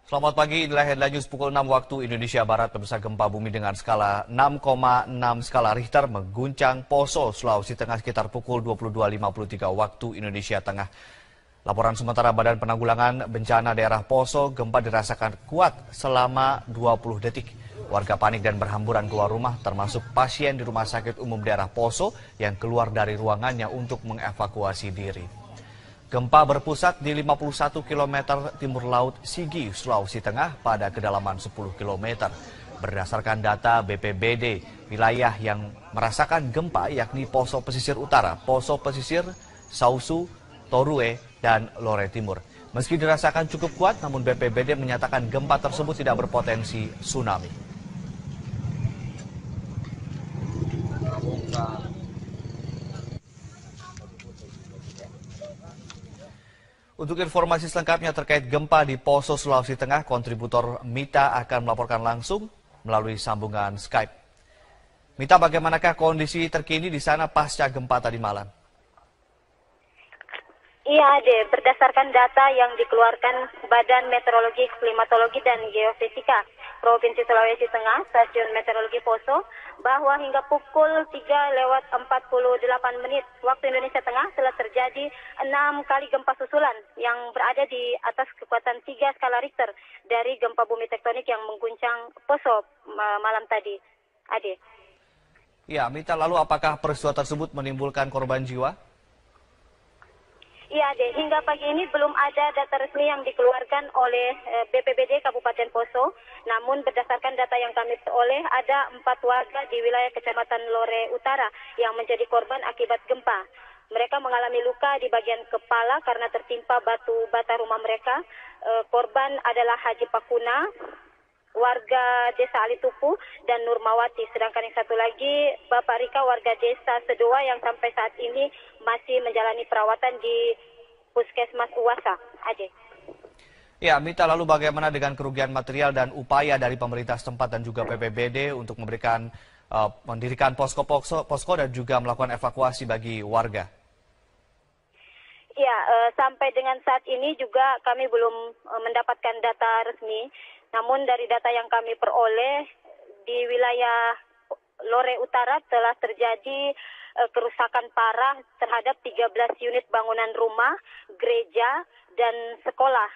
Selamat pagi, inilah headline news pukul 6 waktu Indonesia Barat. Pemirsa, gempa bumi dengan skala 6,6 skala Richter mengguncang Poso, Sulawesi Tengah sekitar pukul 22.53 waktu Indonesia Tengah. Laporan sementara Badan Penanggulangan Bencana Daerah Poso, gempa dirasakan kuat selama 20 detik. Warga panik dan berhamburan keluar rumah, termasuk pasien di Rumah Sakit Umum Daerah Poso yang keluar dari ruangannya untuk mengevakuasi diri. Gempa berpusat di 51 km timur laut Sigi, Sulawesi Tengah pada kedalaman 10 km. Berdasarkan data BPBD, wilayah yang merasakan gempa yakni Poso Pesisir Utara, Poso Pesisir, Sausu, Torue, dan Lore Timur. Meski dirasakan cukup kuat, namun BPBD menyatakan gempa tersebut tidak berpotensi tsunami. Untuk informasi selengkapnya terkait gempa di Poso, Sulawesi Tengah, kontributor Mita akan melaporkan langsung melalui sambungan Skype. Mita, bagaimanakah kondisi terkini di sana pasca gempa tadi malam? Iya, Ade. Berdasarkan data yang dikeluarkan Badan Meteorologi, Klimatologi, dan Geofisika Provinsi Sulawesi Tengah, Stasiun Meteorologi Poso, bahwa hingga pukul 3:48 waktu Indonesia Tengah telah terjadi 6 kali gempa susulan yang berada di atas kekuatan 3 skala Richter dari gempa bumi tektonik yang mengguncang Poso malam tadi. Ade. Ya, Mita, lalu apakah peristiwa tersebut menimbulkan korban jiwa? Iya, Ade. Hingga pagi ini belum ada data resmi yang dikeluarkan oleh BPBD Kabupaten Poso. Namun berdasarkan data yang kami peroleh, ada 4 warga di wilayah Kecamatan Lore Utara yang menjadi korban akibat gempa. Mereka mengalami luka di bagian kepala karena tertimpa batu bata rumah mereka. Korban adalah Haji Pakuna, warga Desa Alitupu, dan Nurmawati. Sedangkan yang satu lagi, Bapak Rika, warga Desa Sedoa yang sampai saat ini masih menjalani perawatan di Puskesmas Uwasa. Ade. Ya, Mita, lalu bagaimana dengan kerugian material dan upaya dari pemerintah setempat dan juga BPBD untuk mendirikan posko dan juga melakukan evakuasi bagi warga? Ya, sampai dengan saat ini juga kami belum mendapatkan data resmi. Namun dari data yang kami peroleh, di wilayah Lore Utara telah terjadi kerusakan parah terhadap 13 unit bangunan rumah, gereja, dan sekolah.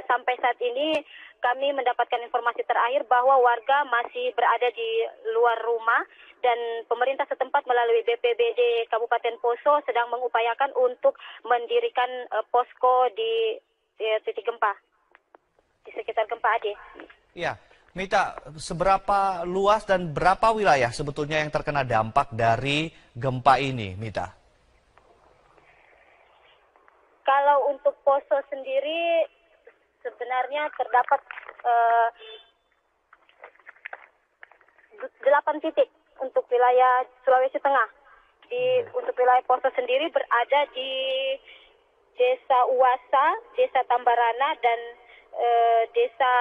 Sampai saat ini kami mendapatkan informasi terakhir bahwa warga masih berada di luar rumah dan pemerintah setempat melalui BPBD Kabupaten Poso sedang mengupayakan untuk mendirikan posko di titik gempa, di sekitar gempa, Ade. Ya, Mita, seberapa luas dan berapa wilayah sebetulnya yang terkena dampak dari gempa ini, Mita? Kalau untuk Poso sendiri sebenarnya terdapat 8 titik untuk wilayah Sulawesi Tengah. Untuk wilayah Poso sendiri berada di Desa Uwasa, Desa Tambarana, dan Desa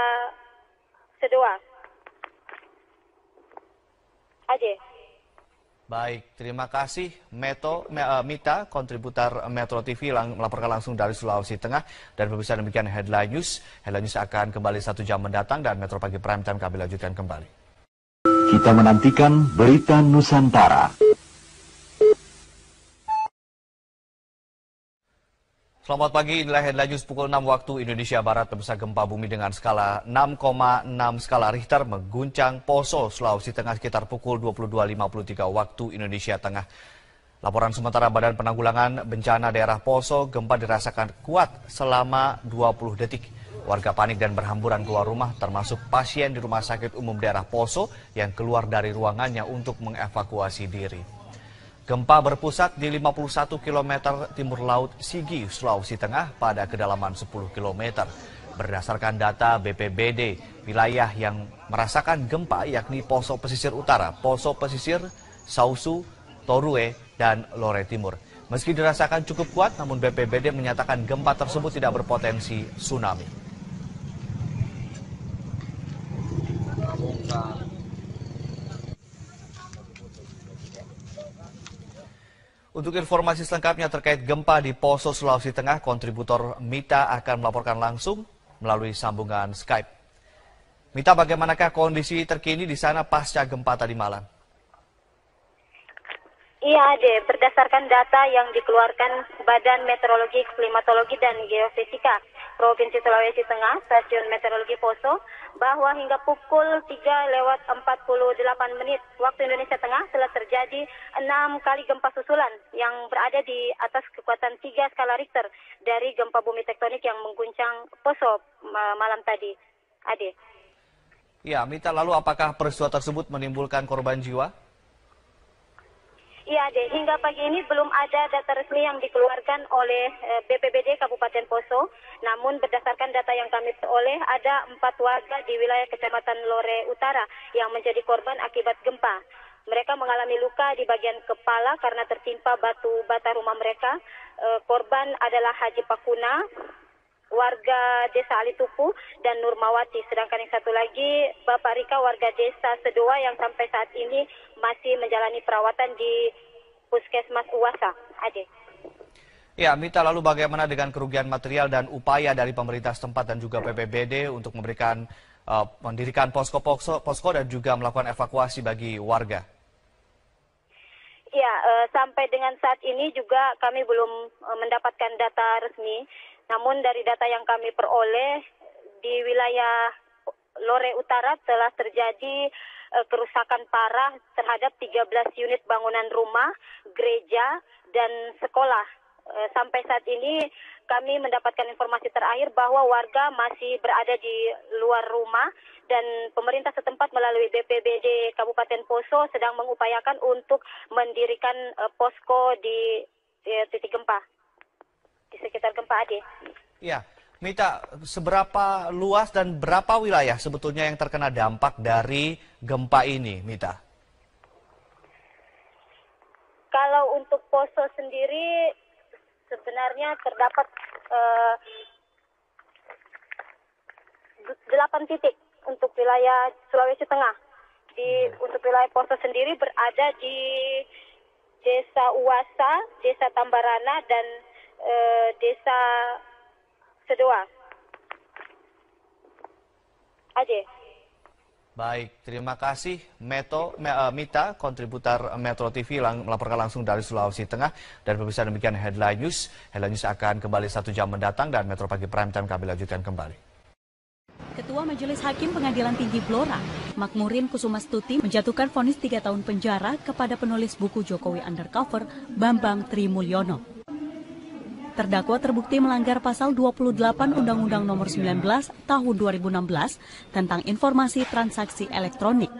Sedoa. Ade. Baik, terima kasih Mita, kontributor Metro TV melaporkan langsung dari Sulawesi Tengah. Dan pemirsa, demikian Headline News. Headline News akan kembali 1 jam mendatang dan Metro Pagi Prime Time kami lanjutkan kembali. Kita menantikan berita Nusantara. Selamat pagi, inilah Headline News pukul 6 waktu Indonesia Barat. Pemirsa, gempa bumi dengan skala 6,6 skala Richter mengguncang Poso, Sulawesi Tengah sekitar pukul 22.53 waktu Indonesia Tengah. Laporan sementara Badan Penanggulangan Bencana Daerah Poso, gempa dirasakan kuat selama 20 detik. Warga panik dan berhamburan keluar rumah, termasuk pasien di Rumah Sakit Umum Daerah Poso yang keluar dari ruangannya untuk mengevakuasi diri. Gempa berpusat di 51 km timur laut Sigi, Sulawesi Tengah pada kedalaman 10 km. Berdasarkan data BPBD, wilayah yang merasakan gempa yakni Poso Pesisir Utara, Poso Pesisir, Sausu, Torue, dan Lore Timur. Meski dirasakan cukup kuat, namun BPBD menyatakan gempa tersebut tidak berpotensi tsunami. Untuk informasi selengkapnya terkait gempa di Poso, Sulawesi Tengah, kontributor Mita akan melaporkan langsung melalui sambungan Skype. Mita, bagaimanakah kondisi terkini di sana pasca gempa tadi malam? Iya, Ade. Berdasarkan data yang dikeluarkan Badan Meteorologi, Klimatologi, dan Geofisika Provinsi Sulawesi Tengah, Stasiun Meteorologi Poso, bahwa hingga pukul 3:48 waktu Indonesia Tengah telah terjadi 6 kali gempa susulan yang berada di atas kekuatan 3 skala Richter dari gempa bumi tektonik yang mengguncang Poso malam tadi. Ade. Ya, Mita, lalu apakah peristiwa tersebut menimbulkan korban jiwa? Iya, Ade. Hingga pagi ini belum ada data resmi yang dikeluarkan oleh BPBD Kabupaten Poso. Namun berdasarkan data yang kami peroleh, ada 4 warga di wilayah Kecamatan Lore Utara yang menjadi korban akibat gempa. Mereka mengalami luka di bagian kepala karena tertimpa batu bata rumah mereka. Korban adalah Haji Pakuna, warga Desa Alitupu, dan Nurmawati. Sedangkan yang satu lagi, Bapak Rika, warga Desa Sedoa yang sampai saat ini masih menjalani perawatan di Puskesmas Uwasa. Ade. Ya, Mita, lalu bagaimana dengan kerugian material dan upaya dari pemerintah setempat dan juga BPBD untuk mendirikan posko dan juga melakukan evakuasi bagi warga? Ya, sampai dengan saat ini juga kami belum mendapatkan data resmi. Namun dari data yang kami peroleh, di wilayah Lore Utara telah terjadi kerusakan parah terhadap 13 unit bangunan rumah, gereja, dan sekolah. Sampai saat ini kami mendapatkan informasi terakhir bahwa warga masih berada di luar rumah dan pemerintah setempat melalui BPBD Kabupaten Poso sedang mengupayakan untuk mendirikan posko di titik gempa, di sekitar gempa, Ade. Ya, Mita, seberapa luas dan berapa wilayah sebetulnya yang terkena dampak dari gempa ini, Mita? Kalau untuk Poso sendiri sebenarnya terdapat 8 titik untuk wilayah Sulawesi Tengah. Untuk wilayah Poso sendiri berada di Desa Uwasa, Desa Tambarana, dan Desa Sedoa. Ade. Baik, terima kasih Mita, kontributor Metro TV melaporkan langsung dari Sulawesi Tengah. Dan pemirsa, demikian Headline News. Headline News akan kembali 1 jam mendatang dan Metro Pagi Prime Time kami lanjutkan kembali. Ketua Majelis Hakim Pengadilan Tinggi Blora, Makmurin Kusumastuti, menjatuhkan vonis 3 tahun penjara kepada penulis buku Jokowi Undercover, Bambang Trimulyono. Terdakwa terbukti melanggar pasal 28 Undang-Undang Nomor 19 Tahun 2016 tentang informasi transaksi elektronik.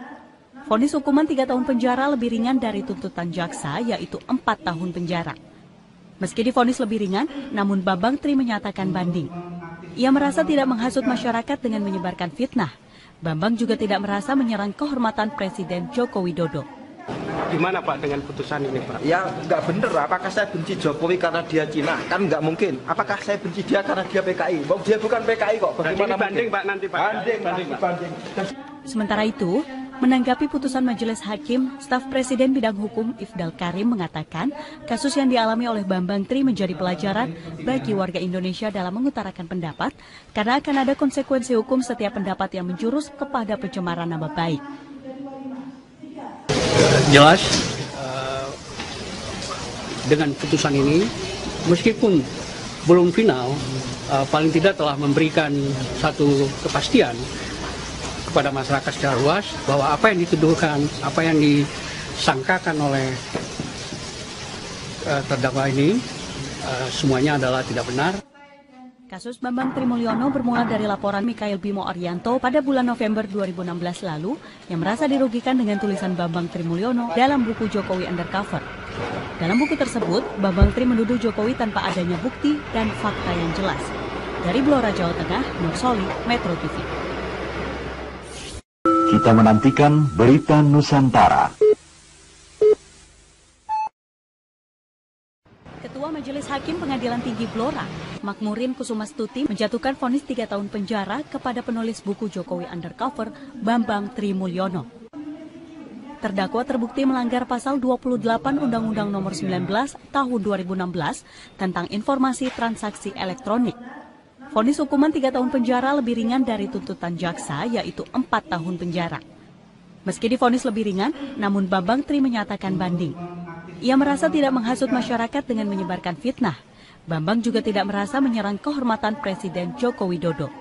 Vonis hukuman 3 tahun penjara lebih ringan dari tuntutan jaksa, yaitu 4 tahun penjara. Meski divonis lebih ringan, namun Bambang Tri menyatakan banding. Ia merasa tidak menghasut masyarakat dengan menyebarkan fitnah. Bambang juga tidak merasa menyerang kehormatan Presiden Joko Widodo. Gimana Pak dengan putusan ini Pak? Ya nggak bener, apakah saya benci Jokowi karena dia Cina? Kan nggak mungkin. Apakah saya benci dia karena dia PKI? Dia bukan PKI kok. Bagaimana banding Pak nanti Pak? Banding. Sementara itu, menanggapi putusan Majelis Hakim, staf Presiden Bidang Hukum Ifdal Karim mengatakan kasus yang dialami oleh Bambang Tri menjadi pelajaran bagi warga Indonesia dalam mengutarakan pendapat karena akan ada konsekuensi hukum setiap pendapat yang menjurus kepada pencemaran nama baik. Jelas dengan putusan ini, meskipun belum final, paling tidak telah memberikan satu kepastian kepada masyarakat secara luas bahwa apa yang dituduhkan, apa yang disangkakan oleh terdakwa ini semuanya adalah tidak benar. Kasus Bambang Trimulyono bermula dari laporan Mikael Bimo Arianto pada bulan November 2016 lalu yang merasa dirugikan dengan tulisan Bambang Trimulyono dalam buku Jokowi Undercover. Dalam buku tersebut, Bambang Tri menuduh Jokowi tanpa adanya bukti dan fakta yang jelas. Dari Blora, Jawa Tengah, Nur Soli, Metro TV. Kita menantikan berita Nusantara. Ketua Majelis Hakim Pengadilan Tinggi Blora, Makmurin Kusumastuti, menjatuhkan vonis 3 tahun penjara kepada penulis buku Jokowi Undercover, Bambang Trimulyono. Terdakwa terbukti melanggar pasal 28 Undang-Undang Nomor 19 Tahun 2016 tentang informasi transaksi elektronik. Vonis hukuman 3 tahun penjara lebih ringan dari tuntutan jaksa, yaitu 4 tahun penjara. Meski divonis lebih ringan, namun Bambang Tri menyatakan banding. Ia merasa tidak menghasut masyarakat dengan menyebarkan fitnah. Bambang juga tidak merasa menyerang kehormatan Presiden Joko Widodo.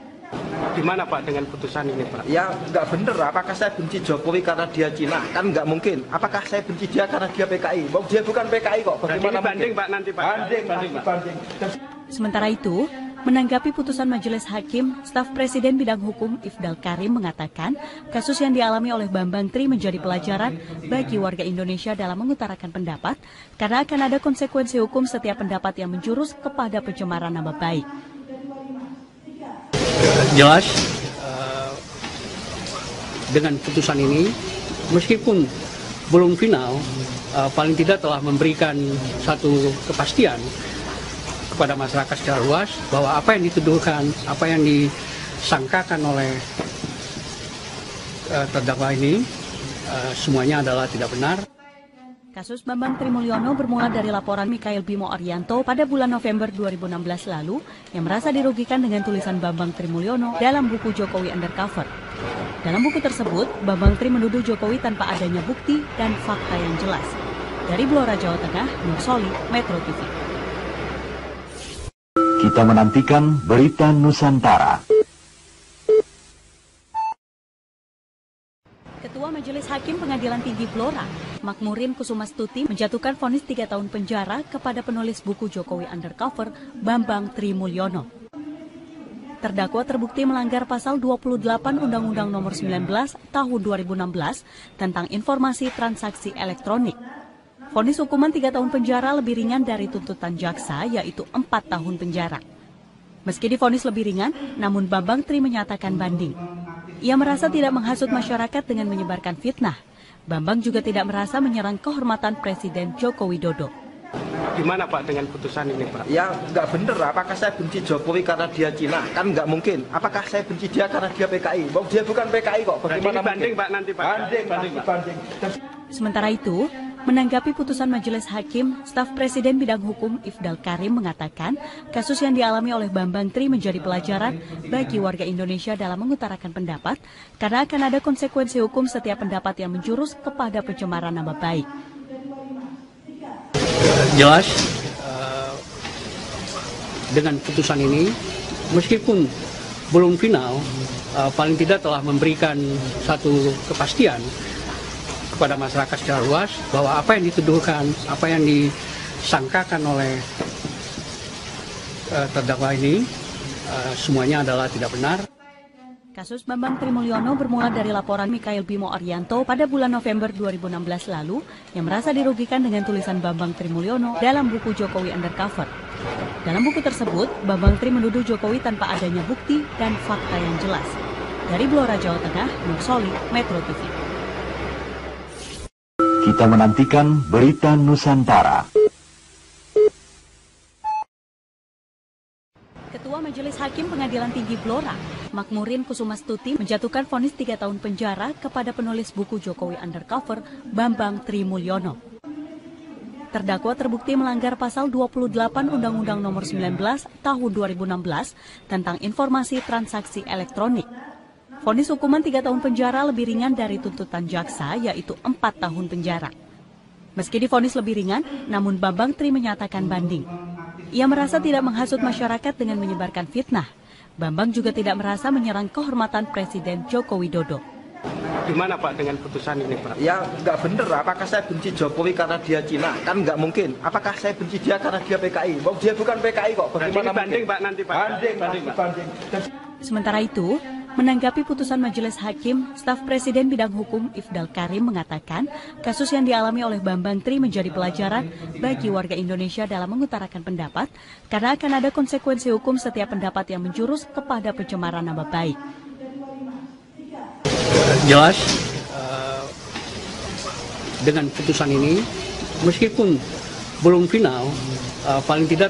Gimana Pak dengan putusan ini Pak? Ya nggak bener, apakah saya benci Jokowi karena dia Cina? Kan nggak mungkin. Apakah saya benci dia karena dia PKI? Mau dia bukan PKI kok, bagaimana banding mungkin? Pak nanti Pak? Banding. Sementara itu, menanggapi putusan Majelis Hakim, staf Presiden Bidang Hukum Ifdal Karim mengatakan kasus yang dialami oleh Bambang Tri menjadi pelajaran bagi warga Indonesia dalam mengutarakan pendapat karena akan ada konsekuensi hukum setiap pendapat yang menjurus kepada pencemaran nama baik. Jelas, dengan putusan ini, meskipun belum final, paling tidak telah memberikan satu kepastian kepada masyarakat secara luas bahwa apa yang dituduhkan, apa yang disangkakan oleh terdakwa ini semuanya adalah tidak benar. Kasus Bambang Tri Mulyono bermula dari laporan Mikhail Bimo Arianto pada bulan November 2016 lalu yang merasa dirugikan dengan tulisan Bambang Tri Mulyono dalam buku Jokowi Undercover. Dalam buku tersebut, Bambang Tri menuduh Jokowi tanpa adanya bukti dan fakta yang jelas. Dari Blora, Jawa Tengah, Nur Soli, Metro TV. Kita menantikan berita Nusantara. Ketua Majelis Hakim Pengadilan Tinggi Blora, Makmurin Kusumastuti menjatuhkan vonis 3 tahun penjara kepada penulis buku Jokowi Undercover, Bambang Tri Mulyono. Terdakwa terbukti melanggar pasal 28 Undang-Undang Nomor 19 Tahun 2016 tentang informasi transaksi elektronik. Vonis hukuman 3 tahun penjara lebih ringan dari tuntutan jaksa, yaitu 4 tahun penjara. Meski divonis lebih ringan, namun Bambang Tri menyatakan banding. Ia merasa tidak menghasut masyarakat dengan menyebarkan fitnah. Bambang juga tidak merasa menyerang kehormatan Presiden Joko Widodo. Gimana Pak dengan putusan ini Pak? Ya nggak bener, apakah saya benci Jokowi karena dia Cina? Kan nggak mungkin. Apakah saya benci dia karena dia PKI? Mau dia bukan PKI kok, bagaimana banding mungkin? Pak nanti Pak? Banding. Sementara itu, menanggapi putusan Majelis Hakim, staf Presiden Bidang Hukum Ifdal Karim mengatakan kasus yang dialami oleh Bambang Tri menjadi pelajaran bagi warga Indonesia dalam mengutarakan pendapat karena akan ada konsekuensi hukum setiap pendapat yang menjurus kepada pencemaran nama baik. Jelas, dengan putusan ini, meskipun belum final, paling tidak telah memberikan satu kepastian kepada masyarakat secara luas bahwa apa yang dituduhkan, apa yang disangkakan oleh terdakwa ini semuanya adalah tidak benar. Kasus Bambang Tri Mulyono bermula dari laporan Mikhail Bimo Arianto pada bulan November 2016 lalu yang merasa dirugikan dengan tulisan Bambang Tri Mulyono dalam buku Jokowi Undercover. Dalam buku tersebut, Bambang Tri menuduh Jokowi tanpa adanya bukti dan fakta yang jelas. Dari Blora, Jawa Tengah, Nur Soli, Metro TV. Kita menantikan berita Nusantara. Ketua Majelis Hakim Pengadilan Tinggi Blora, Makmurin Kusumastuti menjatuhkan vonis 3 tahun penjara kepada penulis buku Jokowi Undercover, Bambang Tri Mulyono. Terdakwa terbukti melanggar pasal 28 Undang-Undang Nomor 19 Tahun 2016 tentang informasi transaksi elektronik. Vonis hukuman 3 tahun penjara lebih ringan dari tuntutan jaksa, yaitu 4 tahun penjara. Meski divonis lebih ringan, namun Bambang Tri menyatakan banding. Ia merasa tidak menghasut masyarakat dengan menyebarkan fitnah. Bambang juga tidak merasa menyerang kehormatan Presiden Joko Widodo. Gimana Pak dengan putusan ini Pak? Ya nggak bener, apakah saya benci Jokowi karena dia Cina? Kan nggak mungkin. Apakah saya benci dia karena dia PKI? Mau dia bukan PKI kok, bagaimana banding mungkin? Pak nanti Pak? Banding. Sementara itu, menanggapi putusan Majelis Hakim, staf Presiden Bidang Hukum Ifdal Karim mengatakan kasus yang dialami oleh Bambang Tri menjadi pelajaran bagi warga Indonesia dalam mengutarakan pendapat karena akan ada konsekuensi hukum setiap pendapat yang menjurus kepada pencemaran nama baik. Jelas, dengan putusan ini, meskipun belum final, paling tidak